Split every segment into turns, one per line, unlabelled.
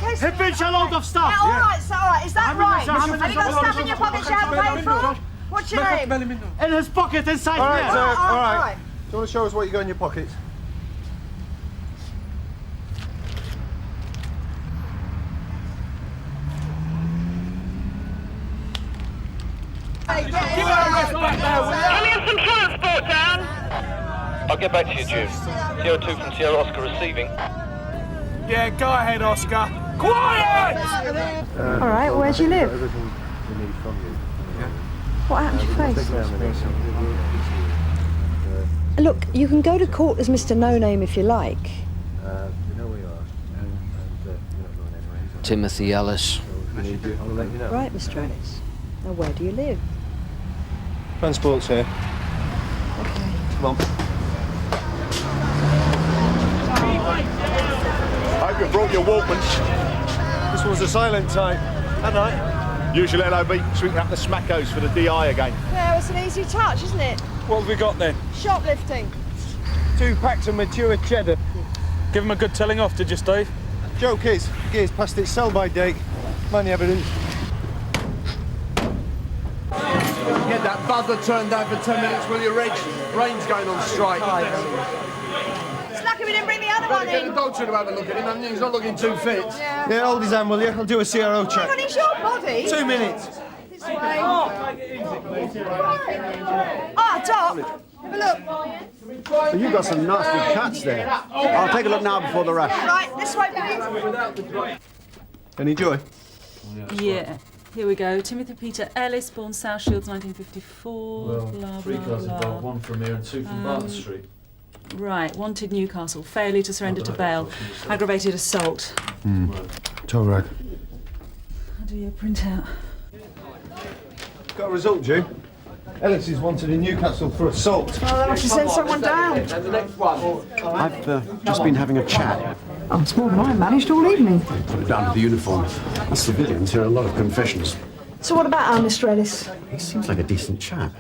okay,
He bitch a load of stuff.
Yeah, all right, so, all right. Is that right? Have you got stuff in your pockets you haven't paid for? What's your name?
In his pocket inside here.
All right. Do you want to show us what you got in your pockets?
Ellison transport down! I'll get back to you, Jude. Sierra 2 from Sierra Oscar receiving.
Yeah, go ahead, Oscar. Quiet!
All right, where do you live?
Everything we need from you.
What happened to your face? Look, you can go to court as Mr. No Name if you like.
You know where you are, and you're not going anywhere.
Timothy Ellis.
I'll let you know.
Right, Mr. Ellis. Now, where do you live?
Transport's here.
Okay.
Come on.
I hope you brought your Walkmans.
This was a silent type.
Hadn't I? Usual LOB sweeping up the smackos for the DI again.
Yeah, it's an easy touch, isn't it?
What have we got then?
Shoplifting.
2 packs of mature cheddar.
Give him a good telling off, did you, Steve?
Joke is, the gear's past its sell-by date. Money evidence.
Get that buzzer turned down for 10 minutes, will you, Reg? Rain's going on strike.
It's lucky we didn't bring the other one
Get the
in.
doctor to have a look at him. I mean, he's not looking too fit.
Yeah, hold his hand, will you? I'll do a CRO check.
Hang on, it's your body.
2 minutes.
This way. Ah, Doc. Have a look.
You've got some nasty cuts there. I'll take a look now before the rush.
Right, this way, please.
Any joy?
Yeah. Here we go. Timothy Peter Ellis, born South Shields, 1954. Blah,
Three
blah,
cars
blah.
involved, one from here and 2 from Barton Street.
Right. Wanted Newcastle. Failure to surrender to bail. Aggravated assault.
Toe rag.
How do you print out?
Got a result, Jew. Ellis is wanted in Newcastle for assault.
Well, they'll have to send someone down.
And the next one.
I've just been having a chat.
Oh, it's more than I managed all evening.
Put it down to the uniform. Us civilians hear a lot of confessions.
So what about our Mr. Ellis?
He seems like a decent chap.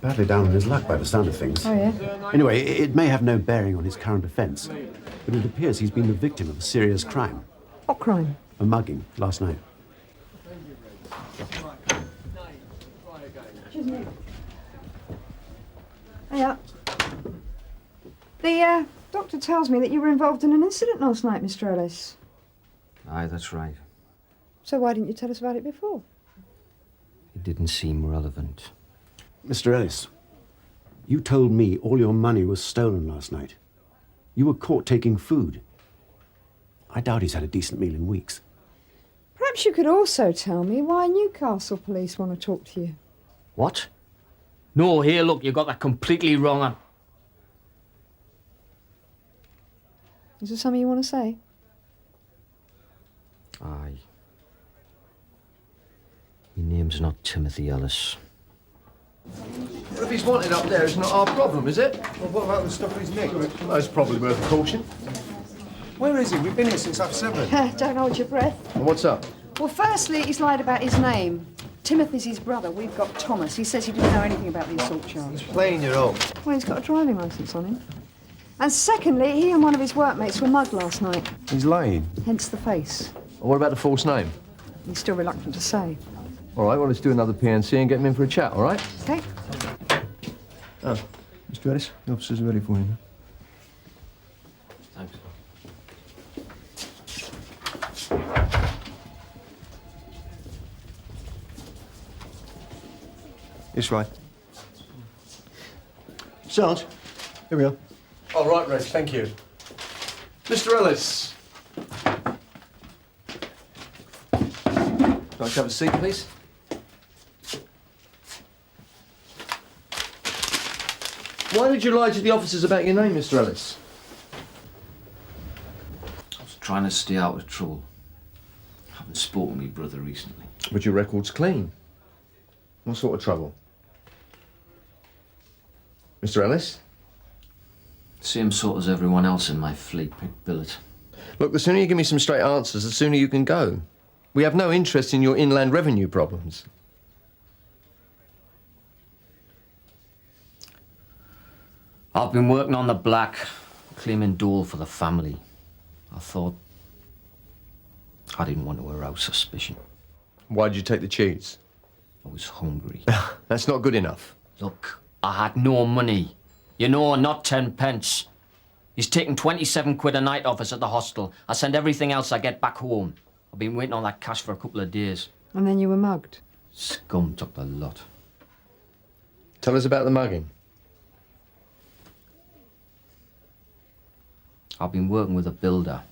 Badly down on his luck by the sound of things.
Oh, yeah?
Anyway, it may have no bearing on his current offence, but it appears he's been the victim of a serious crime.
What crime?
A mugging last night.
Yeah. The doctor tells me that you were involved in an incident last night, Mr. Ellis.
Aye, that's right.
So why didn't you tell us about it before?
It didn't seem relevant.
Mr. Ellis, you told me all your money was stolen last night. You were caught taking food. I doubt he's had a decent meal in weeks.
Perhaps you could also tell me why Newcastle police want to talk to you.
What? No, here, look, you got that completely wrong.
Is there something you want to say?
Aye. My name's not Timothy Ellis.
What if he's wanted up there? It's not our problem, is it?
Well, what about the stuff he's nicked?
That's probably worth a caution.
Where is he? We've been here since 7:30.
Don't hold your breath.
And what's up?
Well, firstly, he's lied about his name. Timothy's his brother. We've got Thomas. He says he didn't know anything about the assault charge.
Playing your own.
Well, he's got a driving licence on him. And secondly, he and one of his workmates were mugged last night.
He's lying.
Hence the face.
Well, what about the false name?
He's still reluctant to say.
All right, well, let's do another PNC and get him in for a chat, all right?
Okay?
Oh, Mr. Ellis, the officers are ready for you now.
Thanks.
This way. Sarge, here we are.
All right, Reg, thank you. Mr. Ellis. Can I have a seat, please? Why did you lie to the officers about your name, Mr. Ellis?
I was trying to stay out of trouble. I haven't spoken to my brother recently.
But your record's clean. What sort of trouble? Mr. Ellis?
Same sort as everyone else in my fleet picked billet.
Look, the sooner you give me some straight answers, the sooner you can go. We have no interest in your inland revenue problems.
I've been working on the black, claiming dole for the family. I thought I didn't want to arouse suspicion.
Why did you take the cheese?
I was hungry.
That's not good enough.
Look, I had no money. You know, not 10 pence. He's taking 27 quid a night off us at the hostel. I send everything else I get back home. I've been waiting on that cash for a couple of days.
And then you were mugged.
Scum took the lot.
Tell us about the mugging.
I've been working with a builder.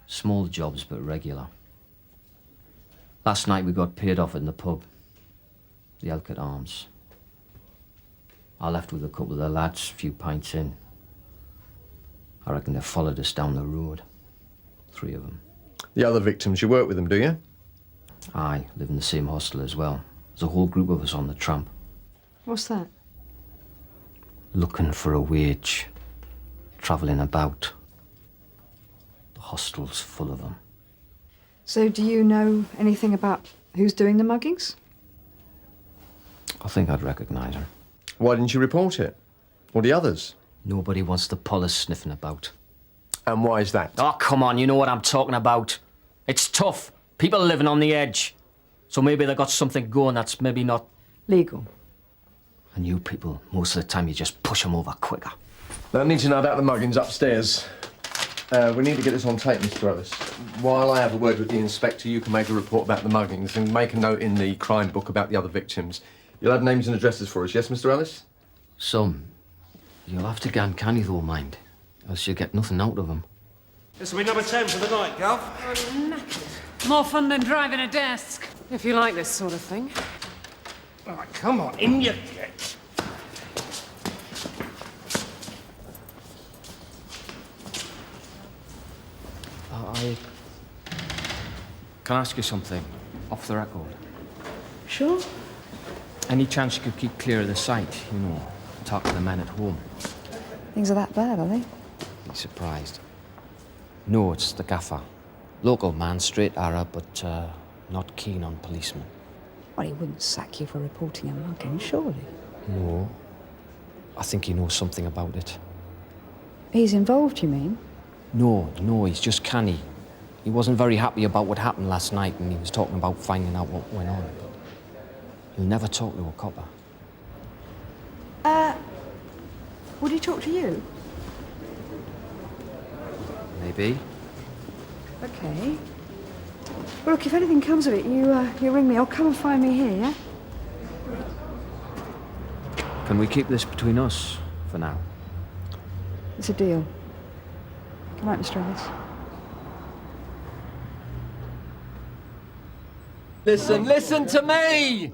Small jobs, but regular. Last night we got paid off in the pub. The Elkett Arms. I left with a couple of the lads, a few pints in. I reckon they followed us down the road. 3 of them.
The other victims, you work with them, do you?
I live in the same hostel as well. There's a whole group of us on the tramp.
What's that?
Looking for a wage. Travelling about. The hostel's full of them.
So do you know anything about who's doing the muggings?
I think I'd recognise her.
Why didn't you report it? Or the others?
Nobody wants to pull us sniffing about.
And why is that?
Oh, come on, you know what I'm talking about. It's tough. People are living on the edge. So maybe they got something going that's maybe not...
Legal.
And you people, most of the time, you just push them over quicker.
I need to know about the muggings upstairs. We need to get this on tape, Mr. Ellis. While I have a word with the inspector, you can make a report about the muggings and make a note in the crime book about the other victims. You'll have names and addresses for us, yes, Mr. Ellis?
Some. You'll have to go uncanny though, mind. Else you'll get nothing out of them.
This will be number 10 for the night, Gov.
More fun than driving a desk.
If you like this sort of thing.
All right, come on, in you get.
Can I ask you something? Off the record.
Sure.
Any chance you could keep clear of the site, you know, talk to the men at home?
Things are that bad, are they?
Be surprised. No, it's the gaffer. Local man, straight Arab, but not keen on policemen.
Well, he wouldn't sack you for reporting a mugging, surely.
No. I think he knows something about it.
He's involved, you mean?
No, he's just canny. He wasn't very happy about what happened last night, and he was talking about finding out what went on, but he'll never talk to a copper.
Would he talk to you?
Maybe.
Okay. Well, look, if anything comes of it, you ring me or come and find me here, yeah?
Can we keep this between us for now?
It's a deal. Good night, Mr. Ellis.
Listen to me!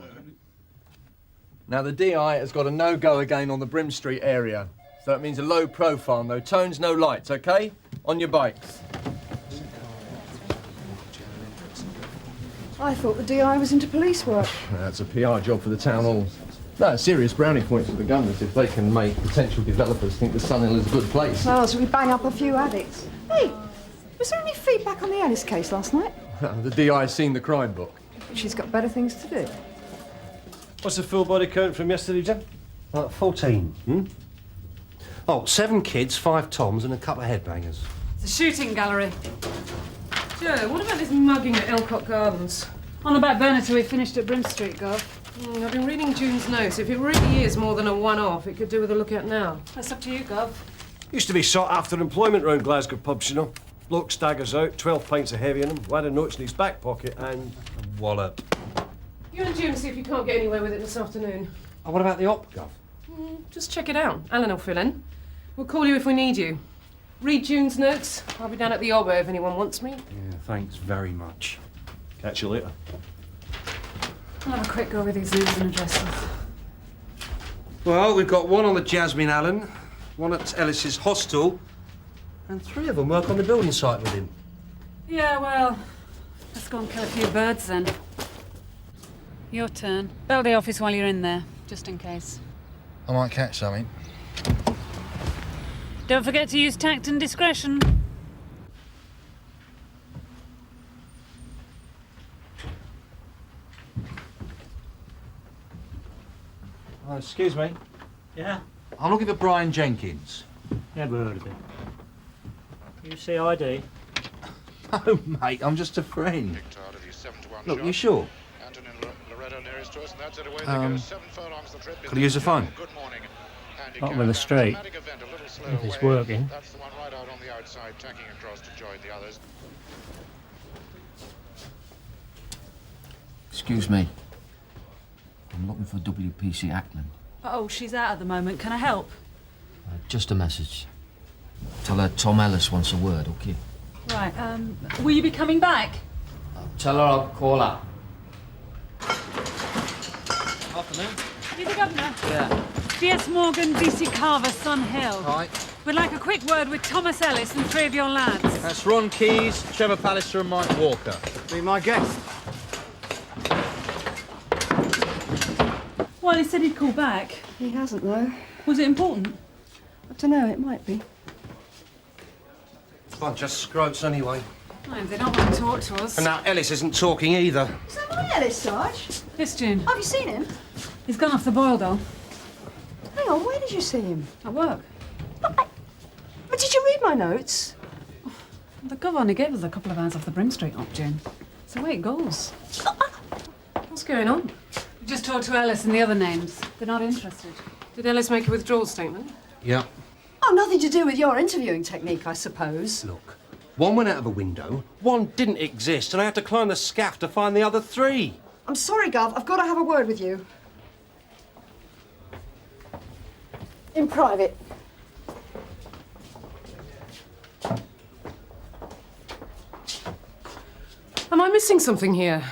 Now, the DI has got a no-go again on the Brim Street area. So that means a low profile, no tones, no lights, OK? On your bikes.
I thought the DI was into police work.
That's a PR job for the town hall. No, serious brownie points for the gunners if they can make potential developers think the Sunhill is a good place.
Well, so we bang up a few addicts. Hey, was there any feedback on the Ellis case last night?
The DI's seen the crime book.
She's got better things to do.
What's the full body count from yesterday, Jim?
14. Oh, 7 kids, 5 toms, and a couple of headbangers.
It's a shooting gallery. Joe, what about this mugging at Elcott Gardens?
On about Bernard till we finished at Brim Street, Gov.
I've been reading June's notes. If it really is more than a one-off, it could do with a look at now.
That's up to you, Gov.
Used to be sought after employment round Glasgow pubs, you know. Bloke staggers out, 12 pints of heavy in him, lad of notes in his back pocket, and a wallop.
You and June see if you can't get anywhere with it this afternoon.
Oh, what about the op, Gov?
Just check it out. Alan will fill in. We'll call you if we need you. Read June's notes. I'll be down at the Obo if anyone wants me.
Yeah, thanks very much.
Catch you later.
I'll have a quick go with these names and addresses.
Well, we've got one on the Jasmine Allen, one at Ellis's hostel, and 3 of them work on the building site with him.
Yeah, well, let's go and kill a few birds then. Your turn. Bell the office while you're in there, just in case.
I might catch something.
Don't forget to use tact and discretion.
Oh, excuse me.
Yeah?
I'm looking for Brian Jenkins.
Never heard of him. You see ID?
Oh, mate, I'm just a friend. Look, you sure? Could I use the phone?
Not with a straight. If it's working.
Excuse me. I'm looking for W.P.C. Ackland.
Oh, she's out at the moment. Can I help?
Just a message. Tell her Tom Ellis wants a word, okay?
Right, will you be coming back?
Tell her I'll call her.
Afternoon. You the governor?
Yeah.
D.S. Morgan, D.C. Carver, Sun Hill.
Hi.
We'd like a quick word with Thomas Ellis and 3 of your lads.
That's Ron Keyes, Trevor Pallister and Mike Walker.
Be my guest.
Well, he said he'd call back.
He hasn't, though.
Was it important?
I don't know, it might be.
Bunch of scroats anyway.
No, they don't want to talk to us.
And now Ellis isn't talking either.
Is that my Ellis, Sarge?
Yes, June.
Have you seen him?
He's gone off the boil, though.
Hang on, where did you see him?
At work.
But did you read my notes?
The Gov only gave us a couple of hours off the Brim Street op, June. It's the way it goes.
What's going on?
We just talked to Ellis and the other names. They're not interested.
Did Ellis make a withdrawal statement?
Yeah.
Oh, nothing to do with your interviewing technique, I suppose.
Look, one went out of a window, one didn't exist, and I had to climb the scaff to find the other 3.
I'm sorry, Gov. I've got to have a word with you. In private.
Am I missing something here?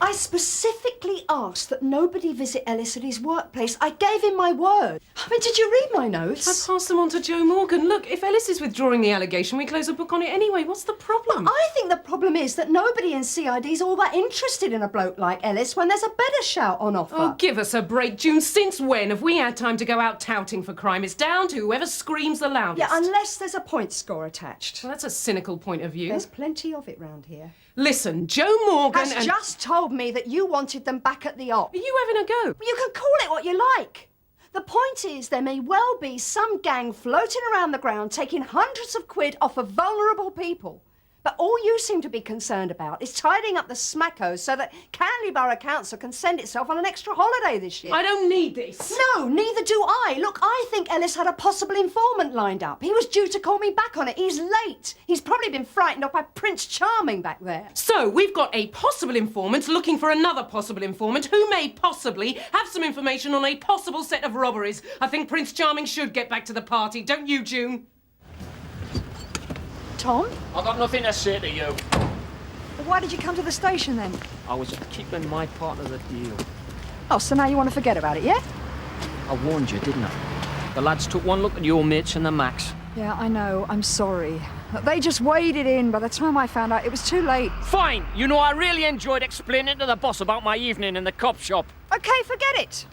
I specifically asked that nobody visit Ellis at his workplace. I gave him my word. I mean, did you read my notes?
I passed them on to Joe Morgan. Look, if Ellis is withdrawing the allegation, we close a book on it anyway. What's the problem?
I think the problem is that nobody in CID's all that interested in a bloke like Ellis when there's a better shout on offer.
Oh, give us a break, June. Since when have we had time to go out touting for crime? It's down to whoever screams the loudest.
Yeah, unless there's a point score attached.
Well, that's a cynical point of view.
There's plenty of it round here.
Listen, Joe Morgan
has just told me that you wanted them back at the op.
Are you having a go?
You can call it what you like. The point is, there may well be some gang floating around the ground taking hundreds of quid off of vulnerable people. But all you seem to be concerned about is tidying up the smackos so that Canley Borough Council can send itself on an extra holiday this year.
I don't need this.
No, neither do I. Look, I think Ellis had a possible informant lined up. He was due to call me back on it. He's late. He's probably been frightened off by Prince Charming back there.
So, we've got a possible informant looking for another possible informant who may possibly have some information on a possible set of robberies. I think Prince Charming should get back to the party, don't you, June?
Tom?
I've got nothing to say to you.
Well, why did you come to the station then?
I was keeping my part of the deal.
Oh, so now you want to forget about it, yeah?
I warned you, didn't I? The lads took one look at your mates and the Max.
Yeah, I know. I'm sorry. They just waded in. By the time I found out, it was too late.
Fine! You know, I really enjoyed explaining to the boss about my evening in the cop shop.
OK, forget it.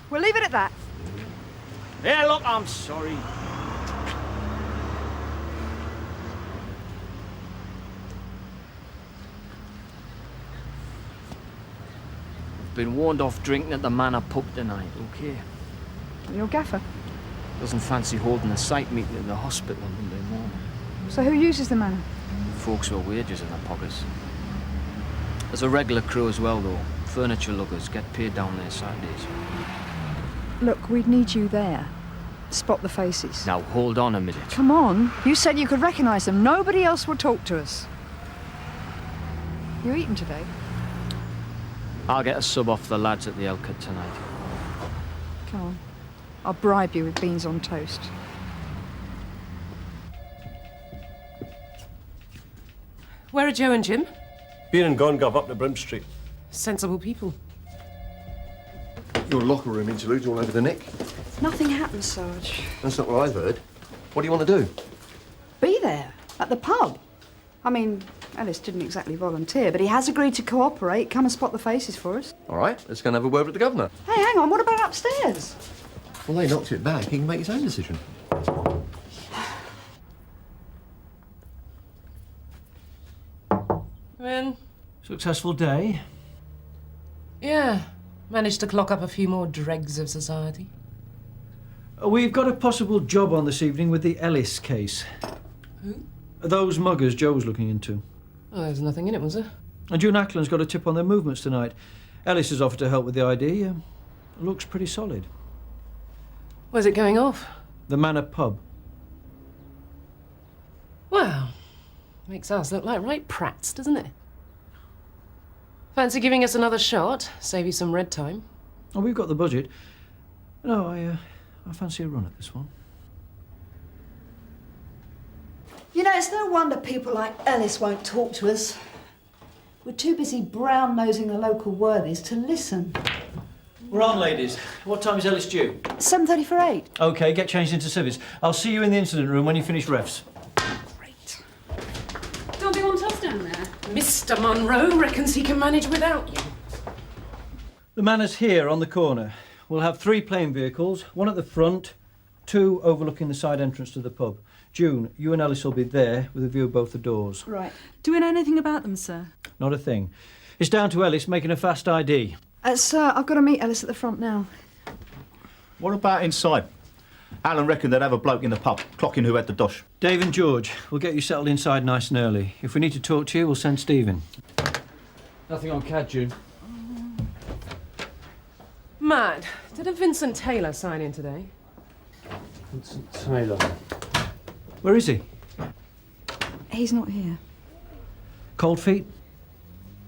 We'll leave it at that.
Yeah, look, I'm sorry. Been warned off drinking at the Manor pub tonight, okay?
Your gaffer.
Doesn't fancy holding a site meeting at the hospital on Monday morning.
So who uses the manor?
Folks with wages in their pockets. There's a regular crew as well, though. Furniture luggers get paid down there Saturdays.
Look, we'd need you there. Spot the faces.
Now, hold on a minute.
Come on. You said you could recognise them. Nobody else would talk to us. You eating today?
I'll get a sub off the lads at the Elkett tonight.
Come on. I'll bribe you with beans on toast.
Where are Joe and Jim?
Been and gone, Gov, up to Brim Street.
Sensible people.
Your locker room interludes all over the neck.
Nothing happened, Sarge.
That's not what I've heard. What do you want to do?
Be there, at the pub. I mean, Ellis didn't exactly volunteer, but he has agreed to cooperate. Come and spot the faces for us.
All right, let's go and have a word with the governor.
Hey, hang on, what about upstairs?
Well, they knocked it back. He can make his own decision.
Come in.
Successful day?
Yeah. Managed to clock up a few more dregs of society.
We've got a possible job on this evening with the Ellis case.
Who?
Those muggers Joe's looking into.
Oh, there's nothing in it, was there?
And June Ackland's got a tip on their movements tonight. Ellis has offered to help with the ID. Looks pretty solid.
Where's it going off?
The Manor pub.
Well, makes us look like right prats, doesn't it? Fancy giving us another shot? Save you some red time.
Oh, we've got the budget. No, I fancy a run at this one.
You know, it's no wonder people like Ellis won't talk to us. We're too busy brown-nosing the local worthies to listen.
We're on, ladies. What time is Ellis due?
7:30 for 8.
OK, get changed into civvies. I'll see you in the incident room when you finish refs.
Great.
Don't they want us down there?
Mr. Monroe reckons he can manage without you.
The Manor's here on the corner. We'll have 3 plain vehicles, 1 at the front, 2 overlooking the side entrance to the pub. June, you and Ellis will be there with a view of both the doors.
Right.
Do we know anything about them, sir?
Not a thing. It's down to Ellis making a fast ID.
Sir, I've got to meet Ellis at the front now.
What about inside? Alan reckoned they'd have a bloke in the pub, clocking who had the dosh.
Dave and George, we'll get you settled inside nice and early. If we need to talk to you, we'll send Steve in.
Nothing on CAD, June.
Matt, did a Vincent Taylor sign in today?
Vincent Taylor.
Where is he?
He's not here.
Cold feet?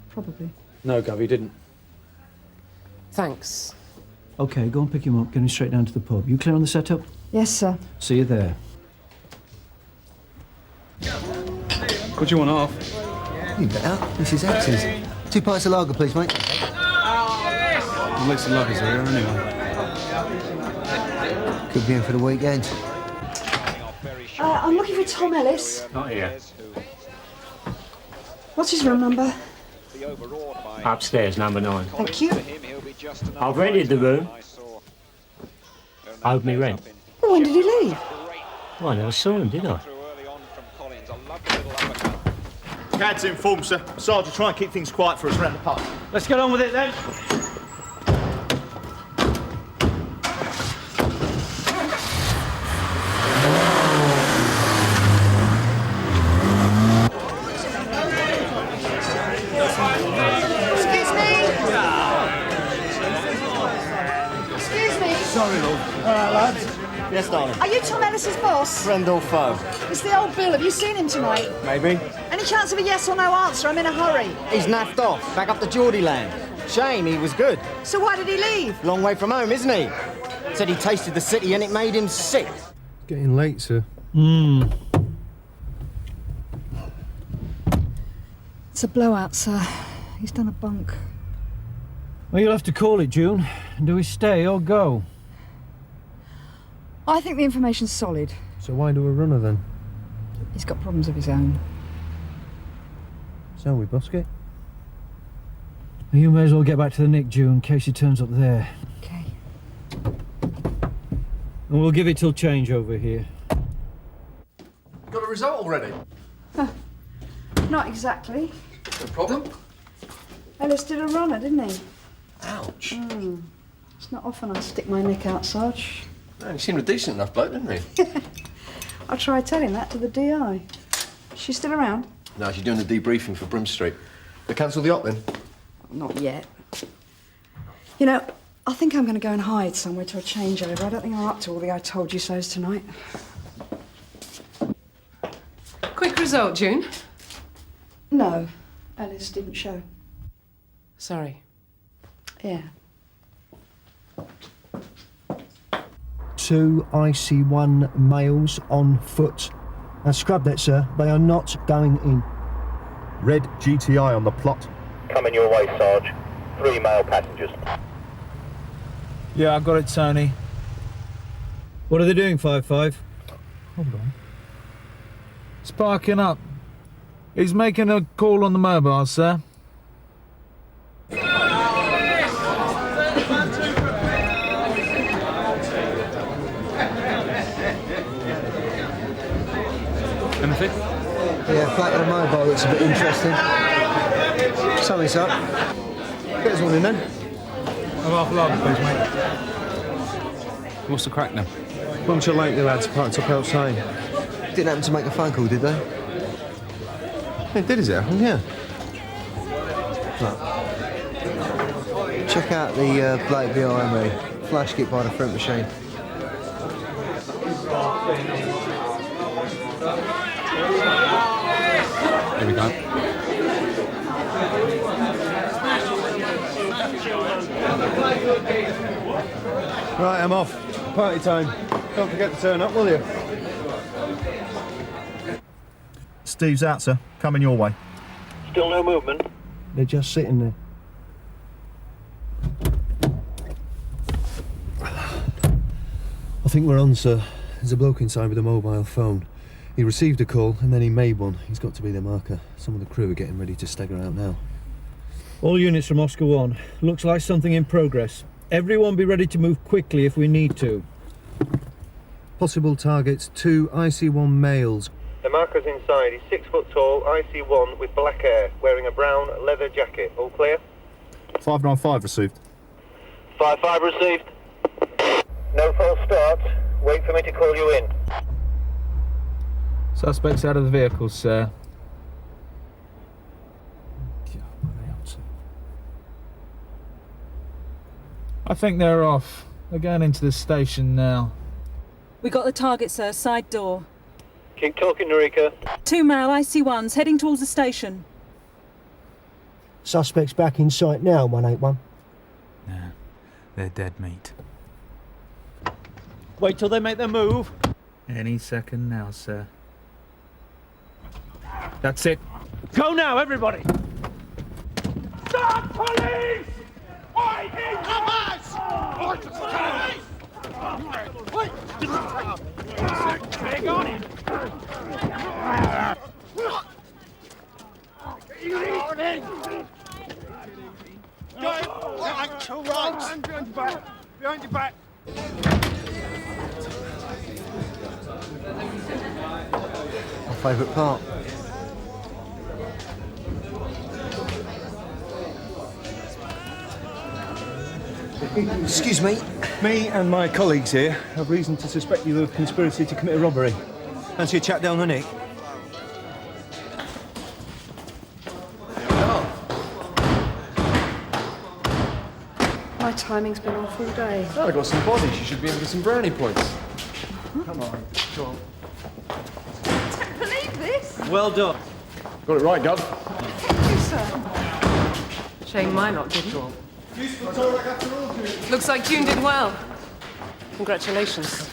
Probably.
No, Gov, he didn't.
Thanks.
OK, go and pick him up. Get him straight down to the pub. You clear on the setup?
Yes, sir.
See you there.
What do you want off?
You better. This is Axe's. 2 pints of lager, please, mate.
At least the luggage are here anyway.
Could be in for the weekend.
I'm looking for Tom Ellis.
Not here.
What's his room number?
Upstairs, number 9.
Thank you.
I've rented the room. Owed me rent.
Well, when did he leave?
Well, I never saw him, did I?
Cad's informed, sir. Sergeant, try and keep things quiet for us around the pub.
Let's get on with it then.
Sorry, love. All right, lads. Yes, darling.
Are you Tom Ellis's boss?
Friend or foe?
It's the old Bill. Have you seen him tonight?
Maybe.
Any chance of a yes or no answer? I'm in a hurry.
He's naffed off, back up to Geordie land. Shame, he was good.
So why did he leave?
Long way from home, isn't he? Said he tasted the city and it made him sick.
Getting late, sir.
It's a blowout, sir. He's done a bunk.
Well, you'll have to call it, June. Do we stay or go?
I think the information's solid.
So why do a runner then?
He's got problems of his own.
So we busk it?
Well, you may as well get back to the Nick, June, in case he turns up there.
Okay.
And we'll give it till change over here.
Got a result already?
Not exactly.
No problem.
Ellis did a runner, didn't he?
Ouch.
It's not often I stick my neck out, Sarge.
Man, he seemed a decent enough bloke, didn't he?
I'll try telling that to the DI. She's still around?
No, she's doing the debriefing for Brum Street. They cancelled the op then?
Not yet. You know, I think I'm going to go and hide somewhere till a changeover. I don't think I'm up to all the I told you so's tonight.
Quick result, June.
No, Ellis didn't show.
Sorry.
Yeah.
2 IC1 males on foot. Now scrub that, sir. They are not going in.
Red GTI on the plot.
Coming your way, Sarge. 3 male passengers.
Yeah, I got it, Tony.
What are they doing, 5-5?
Hold on. Sparking up. He's making a call on the mobile, sir. Anything?
Yeah, flat on the mobile looks a bit interesting. Something's up. Get us one in then.
Half a lager, please, mate. What's the crack now?
Bunch of late lads parked up outside.
Didn't happen to make a phone call, did they? It did, is it? Yeah. Look. Check out the bloke behind me. Flash kit by the front machine.
Here we go.
Right, I'm off. Party time. Don't forget to turn up, will you?
Steve's out, sir. Coming your way.
Still no movement?
They're just sitting there. I think we're on, sir. There's a bloke inside with a mobile phone. He received a call and then he made one. He's got to be the marker. Some of the crew are getting ready to stagger out now.
All units from Oscar 1. Looks like something in progress. Everyone be ready to move quickly if we need to.
Possible targets, 2 IC1 males.
The marker's inside. He's 6 foot tall, IC1 with black hair, wearing a brown leather jacket. All clear?
595 received.
5-5 received. No false start. Wait for me to call you in.
Suspects out of the vehicle, sir. I think they're off. They're going into the station now.
We got the target, sir. Side door.
Keep talking, Norika.
2 male IC1s heading towards the station.
Suspects back in sight now, 181.
Nah, they're dead meat.
Wait till they make their move.
Any second now, sir. That's it.
Go now, everybody!
Stop, police! Oi, incomers! Hang on him! Behind your back! Behind your back!
My favourite part. Excuse me.
Me and my colleagues here have reason to suspect you of conspiracy to commit a robbery. Fancy a chat down the neck?
My timing's been off all day.
Oh, I got some bodies. You should be in for some brownie points.
Come on, go on.
I can't believe this.
Well done.
Got it right, Gov.
Thank you, sir.
Shame my lot didn't. Looks like June did well. Congratulations.